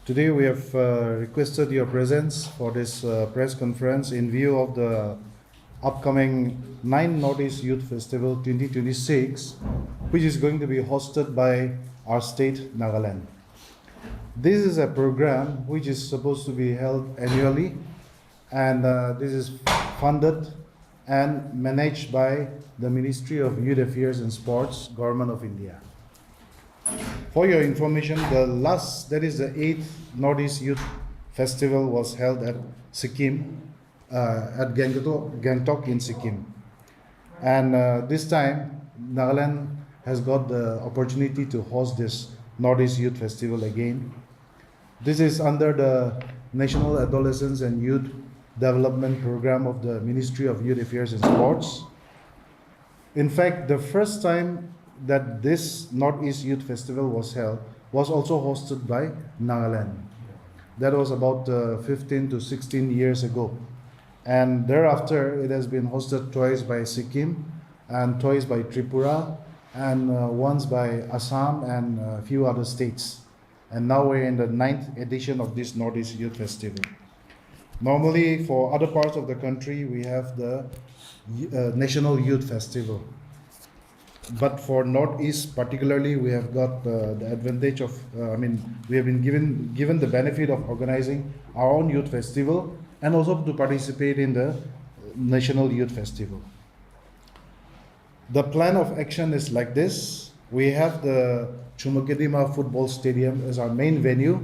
Today we have requested your presence for this press conference in view of the upcoming 9 Northeast Youth Festival 2026, which is going to be hosted by our state, Nagaland. This is a program which is supposed to be held annually, and this is funded and managed by the Ministry of Youth Affairs and Sports, Government of India. For your information, that is the 8th Northeast Youth Festival was held at Sikkim, at Gangtok in Sikkim. And this time, Nagaland has got the opportunity to host this Northeast Youth Festival again. This is under the National Adolescence and Youth Development Program of the Ministry of Youth Affairs and Sports. In fact, the first time that this Northeast Youth Festival was held was also hosted by Nagaland. That was about 15 to 16 years ago. And thereafter, it has been hosted twice by Sikkim, and twice by Tripura, and once by Assam and a few other states. And now we're in the 9th edition of this Northeast Youth Festival. Normally, for other parts of the country, we have the National Youth Festival. But for Northeast particularly, we have got the advantage of, we have been given the benefit of organizing our own youth festival and also to participate in the National Youth Festival. The plan of action is like this. We have the Chümoukedima football stadium as our main venue,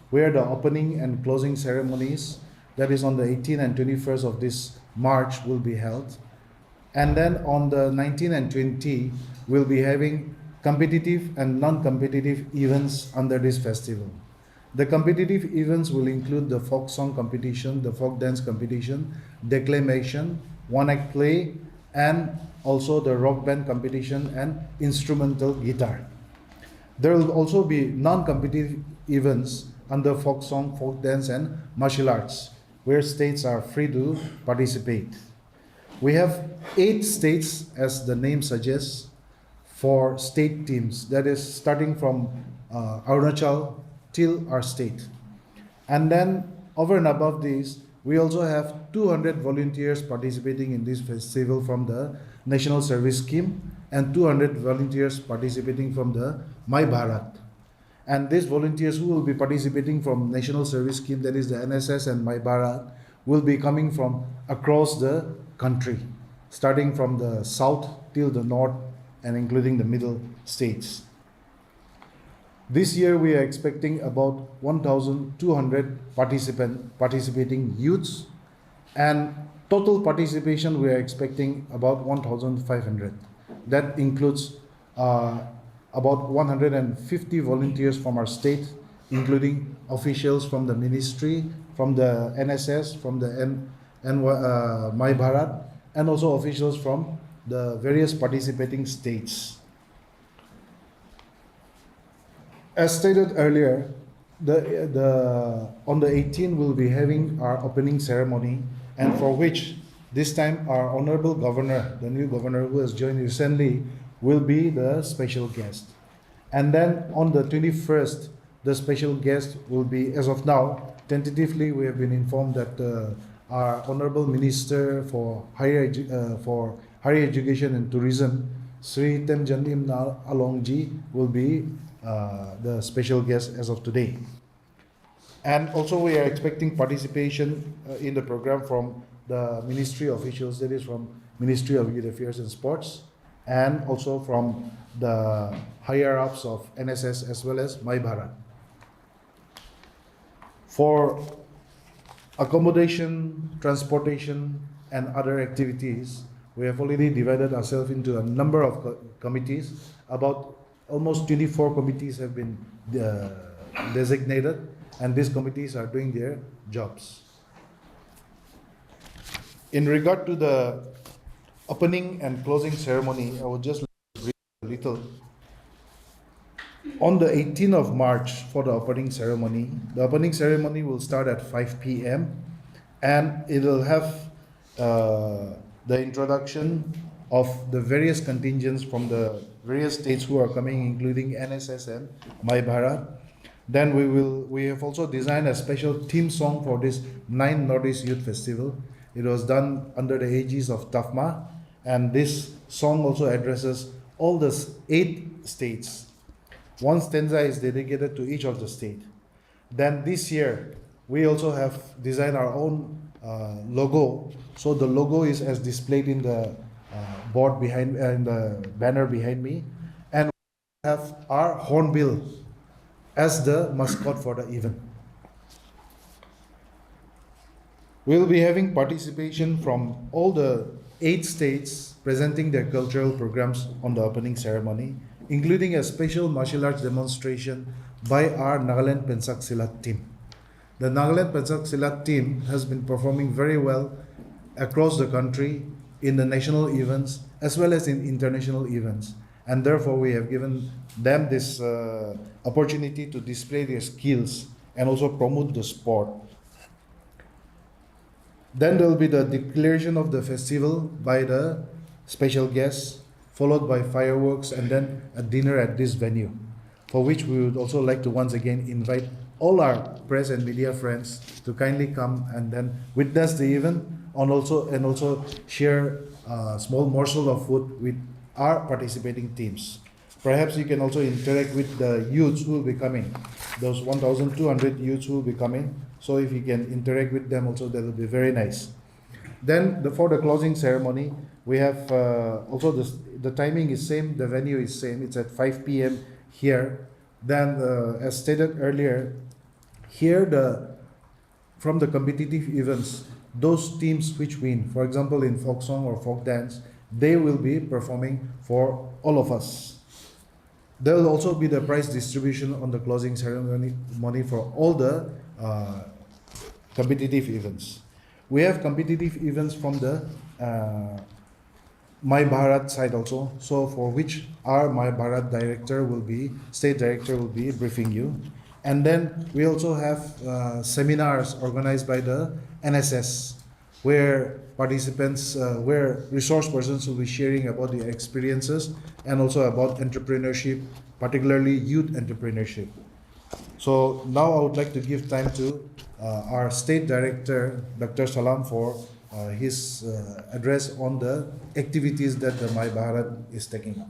where the opening and closing ceremonies, that is on the 18th and 21st of this March, will be held. And then on the 19th and 20th, we'll be having competitive and non-competitive events under this festival. The competitive events will include the folk song competition, the folk dance competition, declamation, one-act play, and also the rock band competition and instrumental guitar. There will also be non-competitive events under folk song, folk dance, and martial arts, where states are free to participate. We have 8 states, as the name suggests, for state teams. That is starting from Arunachal till our state. And then over and above this, we also have 200 volunteers participating in this festival from the National Service Scheme and 200 volunteers participating from the My Bharat. And these volunteers who will be participating from National Service Scheme, that is the NSS and My Bharat, will be coming from across the country, starting from the south till the north and including the middle states. This year we are expecting about 1,200 participating youths, and total participation we are expecting about 1,500. That includes about 150 volunteers from our state, including officials from the ministry, from the NSS, from the My Bharat, and also officials from the various participating states. As stated earlier, on the 18th we'll be having our opening ceremony, and for which this time our Honorable Governor, the new governor who has joined recently, will be the special guest. And then on the 21st, the special guest will be, as of now, tentatively we have been informed that our Honorable Minister for Higher Education and Tourism, Sri Temjandim Alongji, will be the special guest as of today. And also we are expecting participation in the program from the ministry officials, that is from Ministry of Youth Affairs and Sports, and also from the higher-ups of NSS as well as My Bharat. For accommodation, transportation, and other activities, we have already divided ourselves into a number of committees. About almost 24 committees have been designated, and these committees are doing their jobs. In regard to the opening and closing ceremony, I will just read a little. On the 18th of March for the opening ceremony will start at 5 p.m. and it will have the introduction of the various contingents from the various states who are coming, including NSS and My Bharat. Then we have also designed a special theme song for this 9 Northeast Youth Festival. It was done under the aegis of TAFMA, and this song also addresses all the 8 states. One stanza is dedicated to each of the state. Then this year, we also have designed our own logo. So the logo is as displayed in the board behind, in the banner behind me, and we have our hornbill as the mascot for the event. We'll be having participation from all the 8 states presenting their cultural programs on the opening ceremony, including a special martial arts demonstration by our Nagaland Pensak Silat team. The Nagaland Pensak Silat team has been performing very well across the country in the national events as well as in international events, and therefore we have given them this opportunity to display their skills and also promote the sport. Then there will be the declaration of the festival by the special guests, followed by fireworks and then a dinner at this venue, for which we would also like to once again invite all our press and media friends to kindly come and then witness the event and also share a small morsel of food with our participating teams. Perhaps you can also interact with the youths who will be coming, those 1,200 youths who will be coming. So if you can interact with them also, that will be very nice. Then for the closing ceremony, we have also the timing is same, the venue is same. It's at 5 p.m. here. Then as stated earlier, here from the competitive events, those teams which win, for example in folk song or folk dance, they will be performing for all of us. There will also be the prize distribution on the closing ceremony for all the competitive events. We have competitive events from the My Bharat side also, so for which our My Bharat state director will be briefing you. And then we also have seminars organized by the NSS, where participants, where resource persons will be sharing about their experiences and also about entrepreneurship, particularly youth entrepreneurship. So now I would like to give time to our State Director, Dr. Salam, for his address on the activities that the My Bharat is taking up.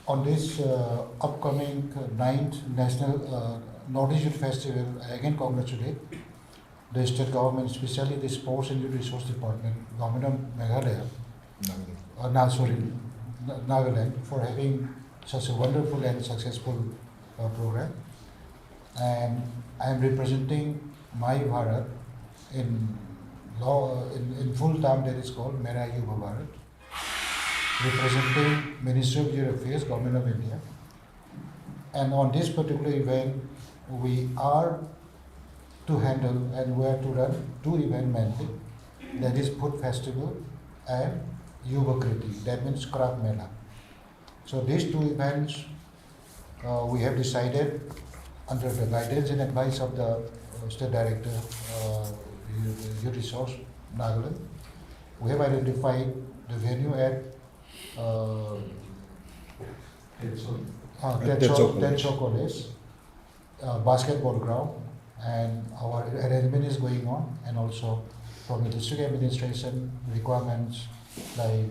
On this upcoming 9th National Northeast Youth Festival, I again congratulate the state government, especially the Sports and Youth Resource Department, Government of Meghalaya, Nagaland, for having such a wonderful and successful program. And I am representing My Bharat in full term, that is called Mera Yuva Bharat, representing Ministry of Youth Affairs, Government of India. And on this particular event, we are to handle and we are to run 2 events mainly, that is Food Festival and Yuva Kriti, that means Craft Mela. So these 2 events we have decided under the guidance and advice of the State Director, Youth Resource, Nagaland. We have identified the venue at Tencho College, basketball ground, and our arrangement is going on, and also from the district administration requirements like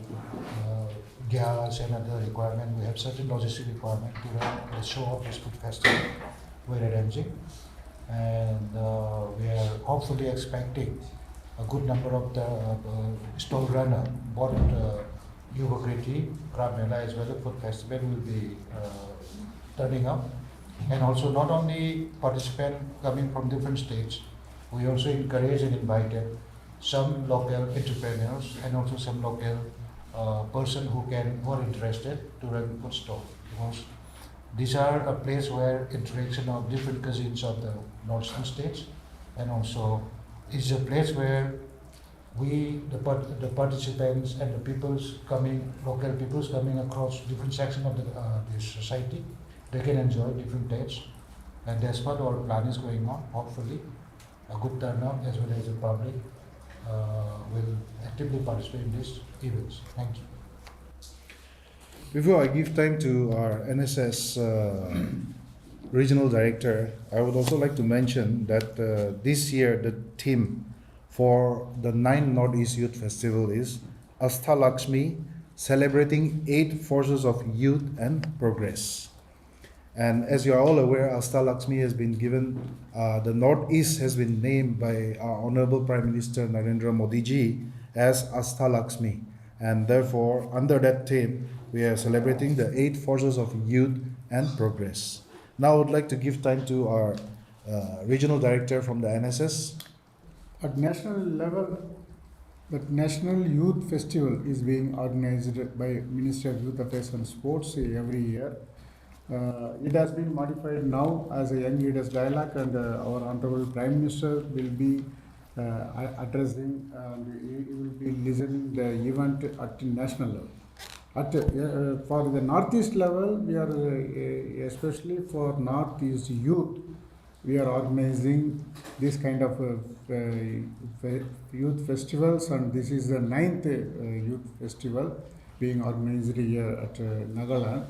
gas and other requirement, we have certain logistic requirement to run the show of this food festival we're arranging, and we are hopefully expecting a good number of the stall runner, both Yuva Kriti, Craft Mela as well as food festival will be turning up. And also not only participants coming from different states, we also encourage and invited some local entrepreneurs and also some local person who are interested to run food stall, because these are a place where interaction of different cuisines of the northern states, and also is a place where we, the participants and the local peoples coming across different sections of the society, they can enjoy different dates, and that's what our plan is going on. Hopefully, a good turnout as well as the public will actively participate in these events. Thank you. Before I give time to our NSS Regional Director, I would also like to mention that this year the theme for the 9 Northeast Youth Festival is Ashtalakshmi, celebrating 8 forces of youth and progress. And as you are all aware, Ashtalakshmi has been given, the Northeast has been named by our Honorable Prime Minister Narendra Modi ji as Ashtalakshmi. And therefore, under that theme, we are celebrating the 8 forces of youth and progress. Now I would like to give time to our Regional Director from the NSS. At national level, the National Youth Festival is being organized by Ministry of Youth Affairs and Sports every year. It has been modified now as a Young Leaders Dialogue, and our Honorable Prime Minister will be addressing and he will be listening the event at national level. For the Northeast level, we are especially for Northeast youth, we are organizing this kind of youth festivals, and this is the 9th youth festival being organized here at Nagaland.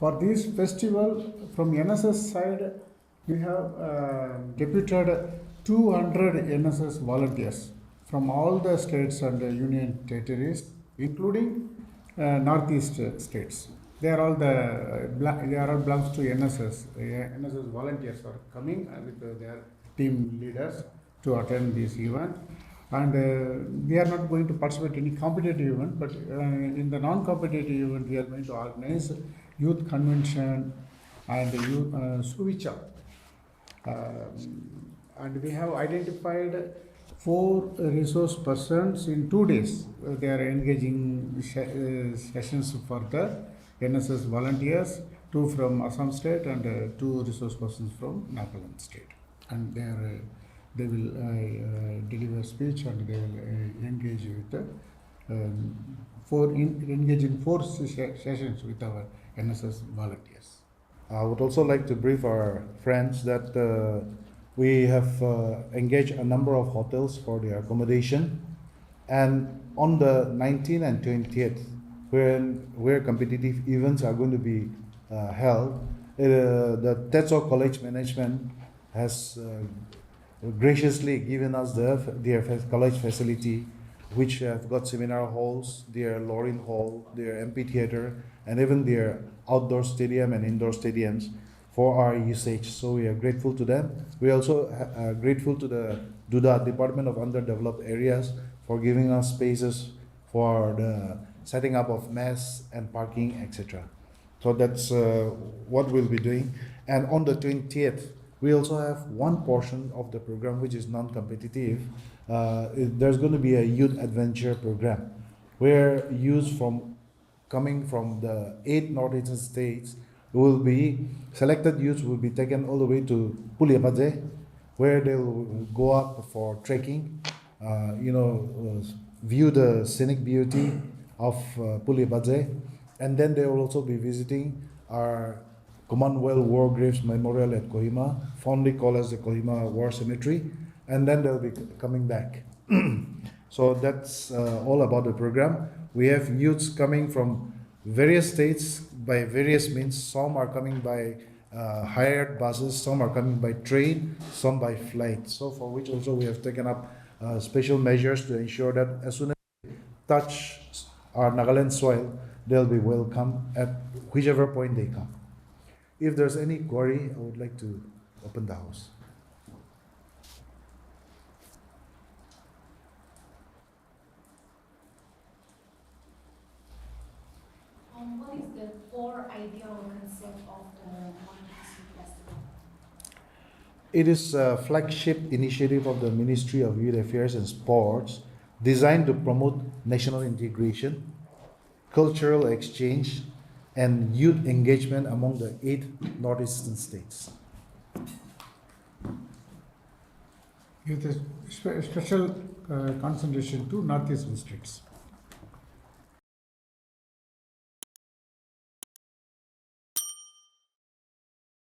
For this festival, from NSS side, we have deputed 200 NSS volunteers from all the states and union territories, including Northeast states. They are all belongs to NSS. NSS volunteers are coming with their team leaders to attend this event. And we are not going to participate in any competitive event, but in the non-competitive event, we are going to organize youth convention and youth Suvicha. And we have identified 4 resource persons in 2 days. They are engaging sessions for the NSS volunteers, 2 from Assam state and 2 resource persons from Nagaland state. And they will deliver speech and they will engage with engage in 4 sessions with our NSS volunteers. I would also like to brief our friends that we have engaged a number of hotels for their accommodation, and on the 19th and 20th, where competitive events are going to be held, the Tetso College management has graciously given us their college facility, which have got seminar halls, their Lorin Hall, their amphitheater, and even their outdoor stadium and indoor stadiums for our usage. So we are grateful to them. We are also grateful to the DUDA, Department of Underdeveloped Areas, for giving us spaces for the setting up of mess and parking, etc. So that's what we'll be doing. And on the 20th, we also have one portion of the program which is non-competitive. There's going to be a youth adventure program where youth coming from the 8 northeastern states selected youths will be taken all the way to Puliapaje, where they'll go up for trekking, view the scenic beauty of Puliapaje, and then they will also be visiting our Commonwealth War Graves Memorial at Kohima, fondly called as the Kohima War Cemetery, and then they'll be coming back. So that's all about the program. We have youths coming from various states by various means. Some are coming by hired buses, some are coming by train, some by flight. So for which also we have taken up special measures to ensure that as soon as they touch our Nagaland soil, they'll be welcome at whichever point they come. If there's any query, I would like to open the house. What is the core idea or concept of the Northeast Festival? It is a flagship initiative of the Ministry of Youth Affairs and Sports designed to promote national integration, cultural exchange, and youth engagement among the 8 northeastern states. With a special concentration to northeastern states.